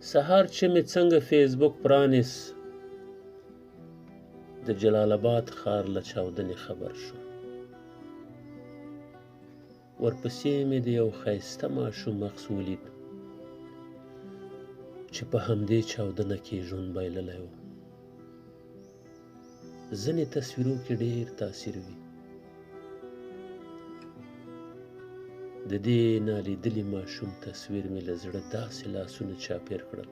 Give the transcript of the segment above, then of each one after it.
سهار چې مې څنګه فیسبوک پرانیست د جلال آباد ښار له چاودنې خبر شو. ورپسې مې د یو ښایسته ماشوم عکس ولید چې په همدې چاودنه کې ژوند بایللی و. ځینې تصویرو کې ډېر تاثیر وي. د دې نالیدلي ماشوم تصویر مې له زړه داسې لاسونه چاپېر کړل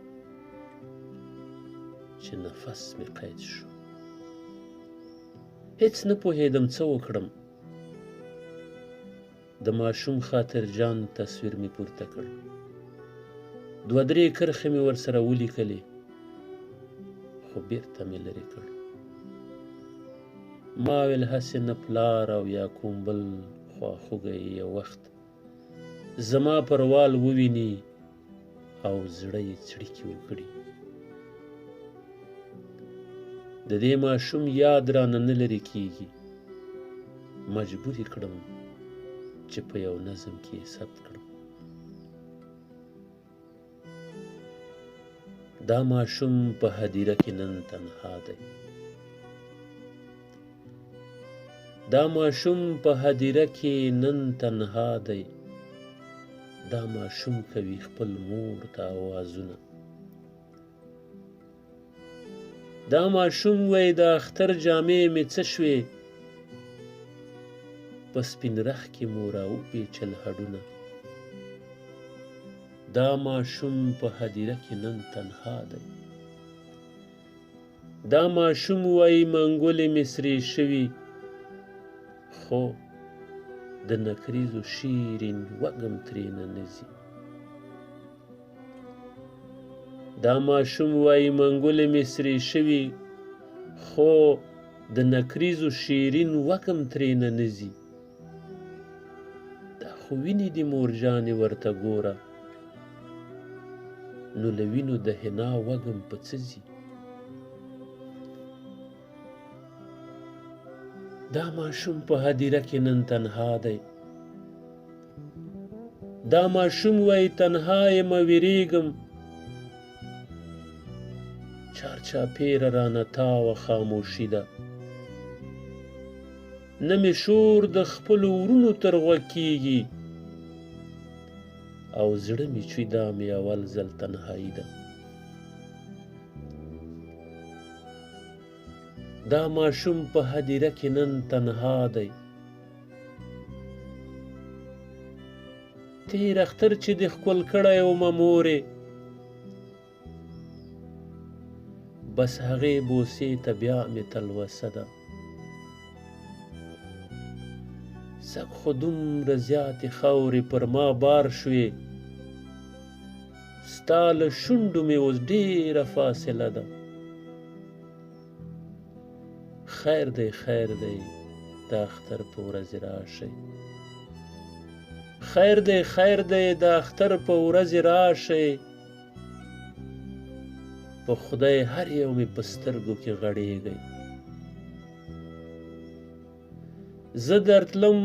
چې نفس مې قید شو. هیڅ نه پوهېدم څه وکړم. د ماشوم خاطر جان تصویر مې پورته کړ. 2-3 کرښې مې ورسره ولیکلې خو بیرته مې لرې کړ. ما ویل هسې نه پلار او یا کوم بل خواخوږی یو وخت زما پر وال وویني او زړه یې څړیکې وکړي. د دې ماشوم یاد رانه نه لرې کېږي. مجبور یې کړم چې په یو نظم کې یې ثبت کړم. دا ماشوم په هدیره کې نن تنها دی. دا ماشوم په هدیره کې نن تنها دی. دا ماشوم کوي خپل مور ته آوازونه. دا ماشوم وای د اختر جامې مې څه شوې، په سپین رخ کې مو راوپیچل هډونه. دا ماشوم په هدیره کې نن تنها دی. دا ماشوم وای منګولې مې سرې شوي، خو د نکریزو شیرین وږم ترېنه نځي. دا ماشوم وای منګولې مې سرې شوي، خو د نکریزو شیرین وږم ترېنه نځي. دا خو وینې دي مورجانې ورته ګوره، نو له وینو د حنا وږم په څه ځي. دا ماشوم په هدیره کې نن تنها دی. دا ماشوم وای تنها یم ویریږم، چارچاپېره رانه تاوه خاموشي ده. نه مې شور د خپلو ورونو تر غوږ کېږي، او زړه مې چې دا مې اول ځل تنهایي ده. دا ماشوم په هدیره کې نن تنها دی. تېر اختر چې دې ښکل کړی ومه مورې، بس هغې بوسې ته بیا مې تلوسه ده. سږ خو دومره زیاتې خاورې پر ما بار شوې، ستا له شونډو مې اوس ډېره فاصله ده. خیر دی خیر دی د اختر په ورځې راشئ. خیر دی خیر دی د اختر په ورځې راشئ. په خدای هر یو مې په سترګو کې غړېږئ. زه درتلم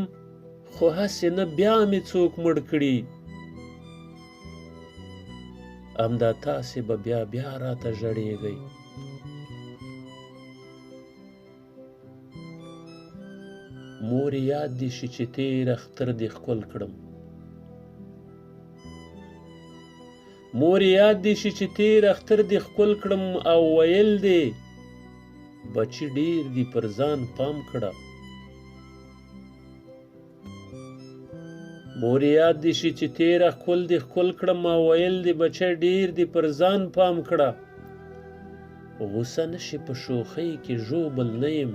خو هسې نه بیا مې څوک مړ کړي، همدا تاسې به بیا راته ژړېږئ. مور یاد دې شي چې تېر اختر دې ښکل کړم. مور یاد دې شي چې تېر اختر دې ښکل کړم، او ویل دې بچي ډېر دې پر ځان پام کړه. مور یاد دې شي چې تېر ښکل دې ښکل کړم، او ویل دې بچی ډېر دې پر ځان پام کړه. غوسه نشي په شوخۍ کې ژوبل نه یم،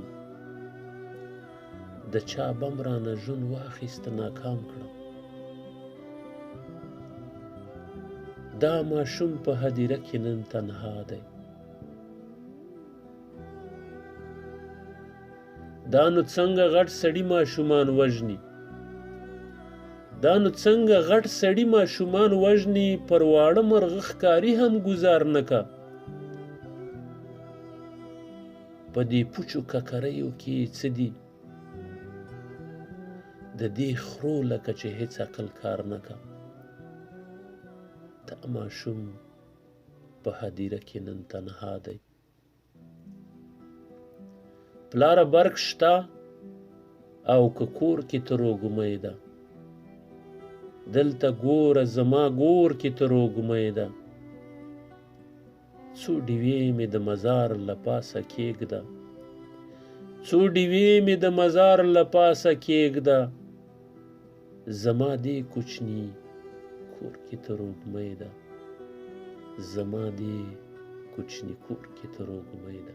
د چا بم رانه ژوند واخیسته ناکام کړم. دا ماشوم په هدیره کې نن تنها دی. دا نو څنګه غټ سړي ماشومان وژني، دا نو څنګه غټ سړي ماشومان وژني، پر واړه مرغه ښکاري هم ګزار نه کا. په دې پوچو ککریو کې څه دي، د دې خرو لکه چې هیڅ عقل کار نه کا. دا ماشوم په هدیره کې نن تنها دی. پلاره برق شته او که کور کې تروږمۍ ده، دلته ګوره زما ګور کې تروږمۍ ده. څو ډیوې مې د مزار له پاسه کېږده، څو ډیوې مې د مزار له پاسه کېږده. زما دې کوچني کور کې تروږمۍ ده، زما دې کوچني کور کې تروږمۍ ده.